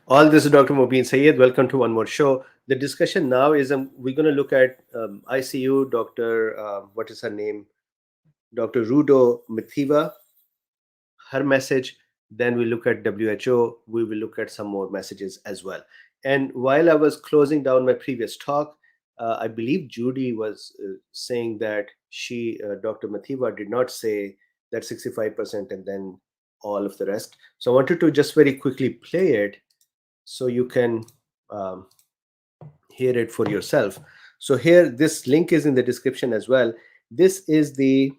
All this is Dr. Mobeen Sayed. Welcome to one more show. The discussion now is we're going to look at ICU, Dr. What is her name? Dr. Rudo Mathivha, her message. Then we look at WHO. We will look at some more messages as well. And while I was closing down my previous talk, I believe Judy was saying that Dr. Mathiva, did not say that 65% and then all of the rest. So I wanted to just very quickly play it so you can um, hear it for yourself. So here, this link is in the description as well. This is the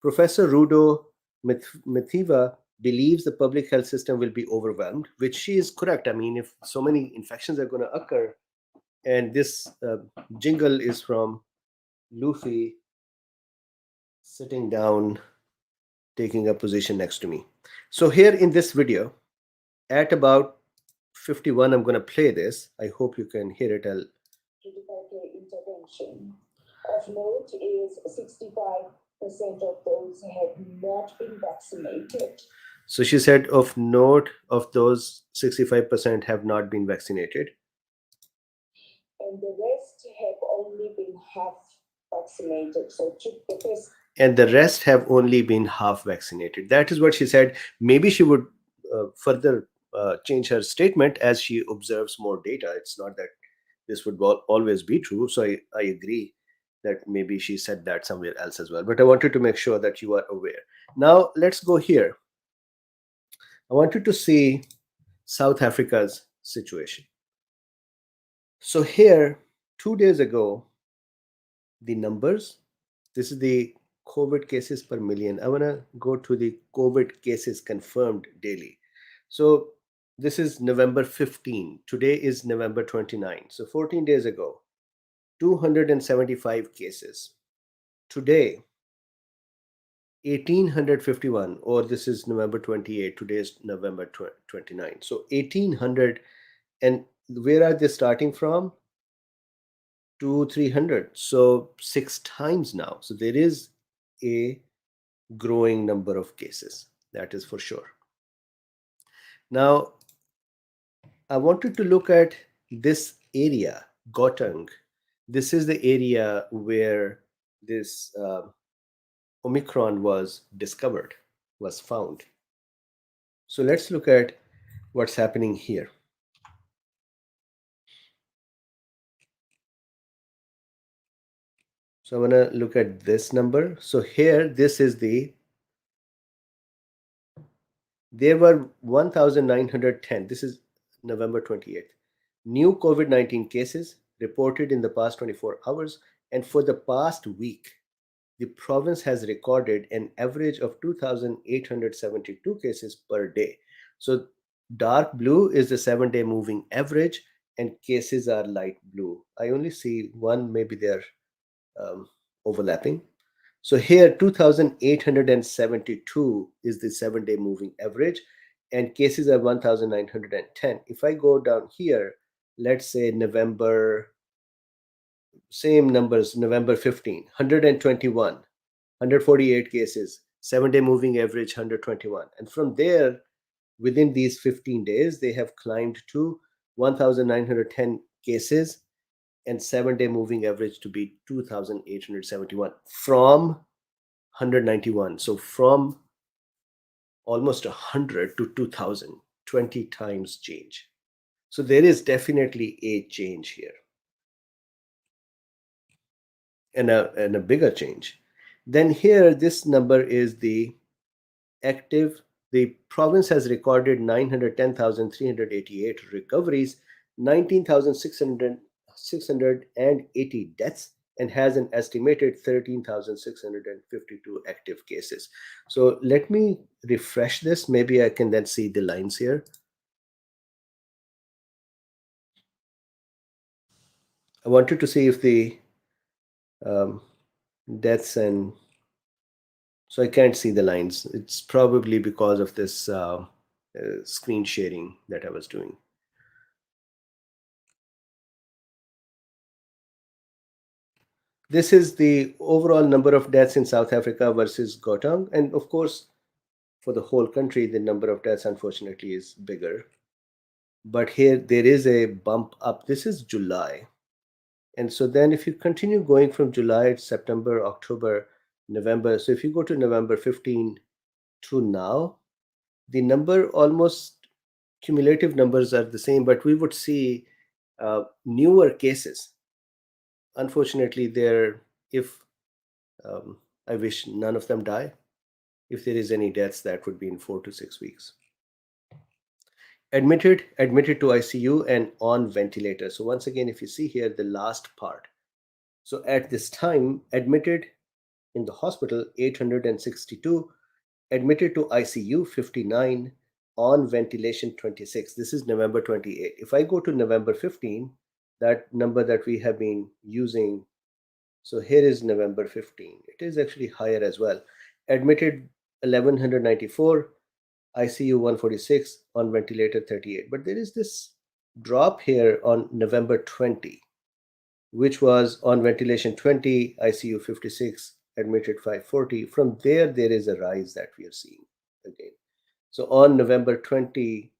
Professor Rudo Mathivha believes the public health system will be overwhelmed, which she is correct. I mean, if so many infections are going to occur, and this jingle is from Luffy sitting down, taking a position next to me. So here in this video, at about 51, I'm going to play this. I hope you can hear it. Critical care intervention. Of note is 65% of those have not been vaccinated. So she said, of note, of those 65% have not been vaccinated. And the rest have only been half vaccinated. So took the first. And the rest have only been half vaccinated. That is what she said. Maybe she would further change her statement as she observes more data. It's not that this would always be true. So I agree that maybe she said that somewhere else as well. But I wanted to make sure that you are aware. Now, let's go here. I wanted to see South Africa's situation. So here, 2 days ago, the numbers, this is the COVID cases per million. I want to go to the COVID cases confirmed daily. So this is November 15. Today is November 29. So 14 days ago, 275 cases. Today, 1851, or this is November 28. Today is November 29. So 1800. And where are they starting from? 300, so 6 times now. So there is a growing number of cases, that is for sure. Now I wanted to look at this area, Gauteng. This is the area where this Omicron was discovered, was found. So let's look at what's happening here. So I'm going to look at this number. So here, this is there were 1,910. This is November 28th. New COVID-19 cases reported in the past 24 hours. And for the past week, the province has recorded an average of 2,872 cases per day. So dark blue is the 7-day moving average, and cases are light blue. I only see one, maybe they're overlapping. So here, 2,872 is the 7-day moving average, and cases are 1,910. If I go down here, let's say November, same numbers, November 15, 121, 148 cases, 7-day moving average 121. And from there, within these 15 days, they have climbed to 1,910 cases and 7-day moving average to be 2,871 from 191. So from almost 100 to 2,000, 20 times change. So there is definitely a change here, and a bigger change. Then here, this number is the active. The province has recorded 910,388 recoveries, 19,680 deaths, and has an estimated 13,652 active cases. So let me refresh this. Maybe I can then see the lines here. I wanted to see if the deaths, and so I can't see the lines. It's probably because of this screen sharing that I was doing. This is the overall number of deaths in South Africa versus Gauteng. And of course, for the whole country, the number of deaths, unfortunately, is bigger. but here there is a bump up. This is July. And so then if you continue going from July, September, October, November, so if you go to November 15 to now, the number almost cumulative numbers are the same, but we would see newer cases. Unfortunately, there, if I wish none of them die, if there is any deaths, that would be in 4 to 6 weeks. Admitted to ICU and on ventilator. So once again, if you see here the last part, so at this time, admitted in the hospital 862, admitted to ICU 59, on ventilation 26. This is November 28. If I go to November 15, that number that we have been using, so here is November 15. It is actually higher as well. Admitted 1194, ICU 146, on ventilator 38. But there is this drop here on November 20, which was on ventilation 20, ICU 56, admitted 540. From there is a rise that we are seeing again. So on November 20,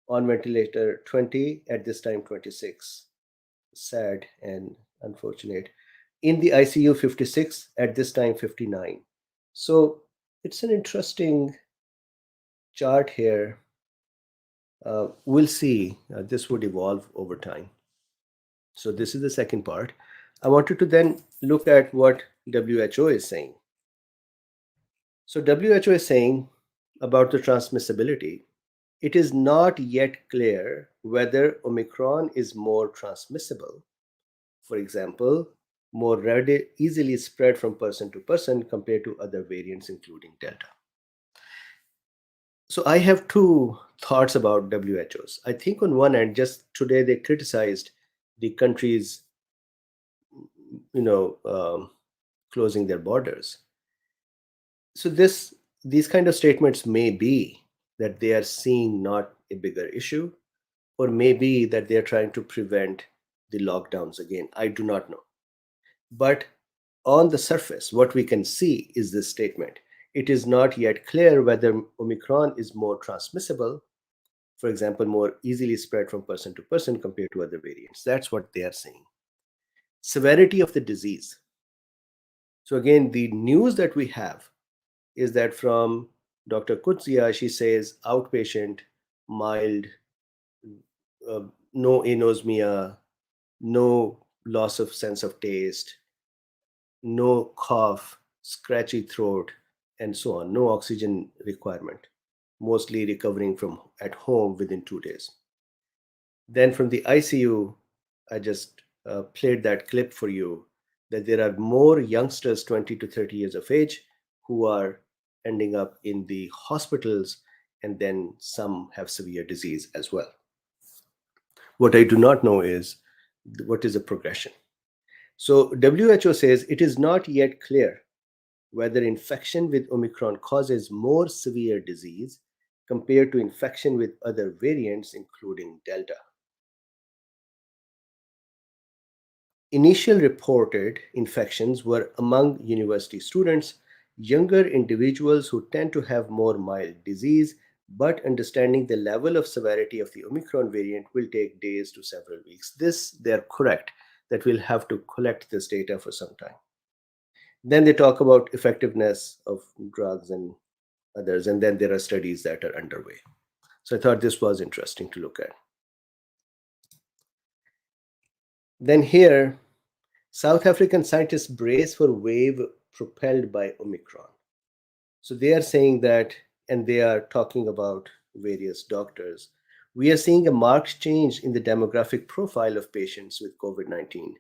on ventilator 20, at this time 26. Sad and unfortunate. In the ICU 56, at this time 59. So it's an interesting chart here. We'll see this would evolve over time. So this is the second part. I wanted to then look at what WHO is saying. So WHO is saying about the transmissibility. It is not yet clear whether Omicron is more transmissible. For example, more easily spread from person to person compared to other variants, including Delta. So I have two thoughts about WHOs. I think on one end, just today they criticized the countries, closing their borders. So these kind of statements may be that they are seeing not a bigger issue, or maybe that they are trying to prevent the lockdowns again. I do not know. But on the surface, what we can see is this statement. It is not yet clear whether Omicron is more transmissible, for example, more easily spread from person to person compared to other variants. That's what they are saying. Severity of the disease. So again, the news that we have is that from Dr. Kutsia, she says outpatient, mild, no anosmia, no loss of sense of taste, no cough, scratchy throat, and so on, no oxygen requirement, mostly recovering from at home within 2 days. Then from the ICU, I just played that clip for you, that there are more youngsters 20 to 30 years of age who are ending up in the hospitals, and then some have severe disease as well. What I do not know is what is the progression. So WHO says it is not yet clear whether infection with Omicron causes more severe disease compared to infection with other variants, including Delta. Initial reported infections were among university students, younger individuals who tend to have more mild disease, but understanding the level of severity of the Omicron variant will take days to several weeks. This, they're correct, that we'll have to collect this data for some time. Then they talk about effectiveness of drugs and others, and then there are studies that are underway. So I thought this was interesting to look at. Then here, South African scientists brace for wave propelled by Omicron. So they are saying that, and they are talking about various doctors. We are seeing a marked change in the demographic profile of patients with COVID-19.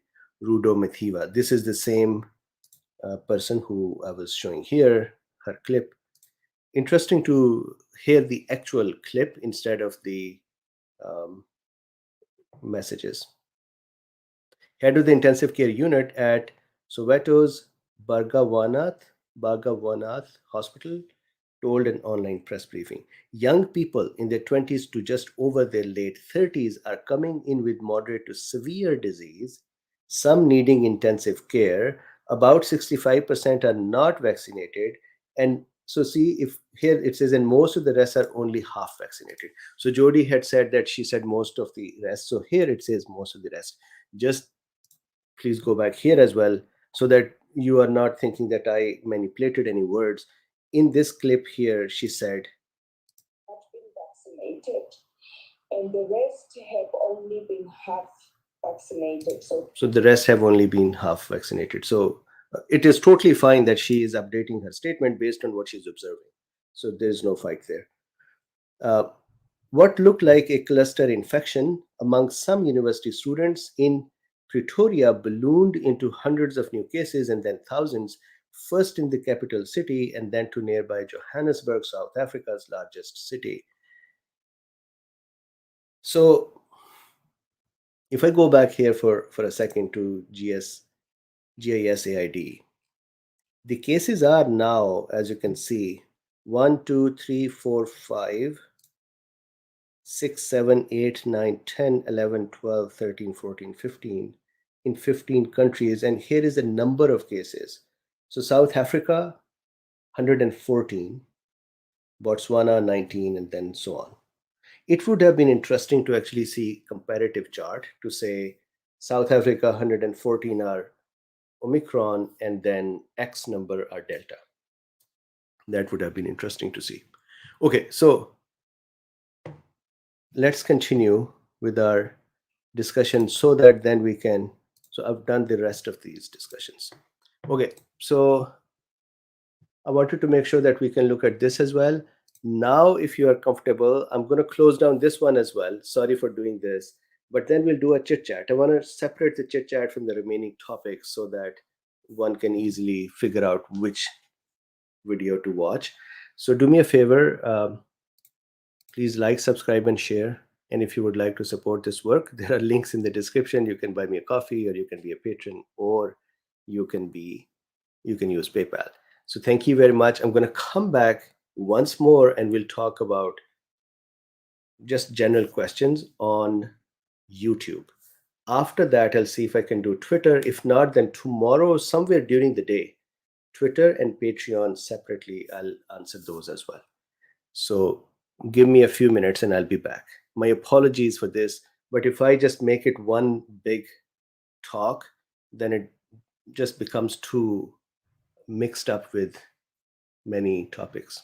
Rudo Mathivha. This is the same person who I was showing here, her clip. Interesting to hear the actual clip instead of the messages. Head of the intensive care unit at Soweto's Bargawanath Hospital told an online press briefing. Young people in their 20s to just over their late 30s are coming in with moderate to severe disease, some needing intensive care. About 65% are not vaccinated, and So see, if here it says, and most of the rest are only half vaccinated. So Jody had said that she said most of the rest. So here it says most of the rest. Just please go back here as well, so that you are not thinking that I manipulated any words. In this clip here, she said, not been vaccinated, and the rest have only been half vaccinated. So the rest have only been half vaccinated. So it is totally fine that she is updating her statement based on what she's observing. So there's no fight there. Uh, what looked like a cluster infection among some university students in Pretoria ballooned into hundreds of new cases and then thousands, first in the capital city and then to nearby Johannesburg, South Africa's largest city. So if I go back here for a second to GISAID, the cases are now, as you can see, 1, 2, 3, 4, 5, 6, 7, 8, 9, 10, 11, 12, 13, 14, 15 in 15 countries. And here is the number of cases. So South Africa, 114, Botswana, 19, and then so on. It would have been interesting to actually see comparative chart to say South Africa 114 are Omicron and then X number are Delta. That would have been interesting to see. Okay, so let's continue with our discussion so that then we can. So I've done the rest of these discussions. Okay, so I wanted to make sure that we can look at this as well. Now, if you are comfortable, I'm going to close down this one as well. Sorry for doing this, but then we'll do a chit chat. I want to separate the chit chat from the remaining topics so that one can easily figure out which video to watch. So do me a favor, please like, subscribe, and share. And if you would like to support this work, there are links in the description. You can buy me a coffee, or you can be a patron, or you can use PayPal. So thank you very much. I'm going to come back once more and we'll talk about just general questions on YouTube. After that, I'll see if I can do Twitter. If not, then tomorrow, somewhere during the day, Twitter and Patreon separately, I'll answer those as well. So give me a few minutes and I'll be back. My apologies for this, but if I just make it one big talk, then it just becomes too mixed up with many topics.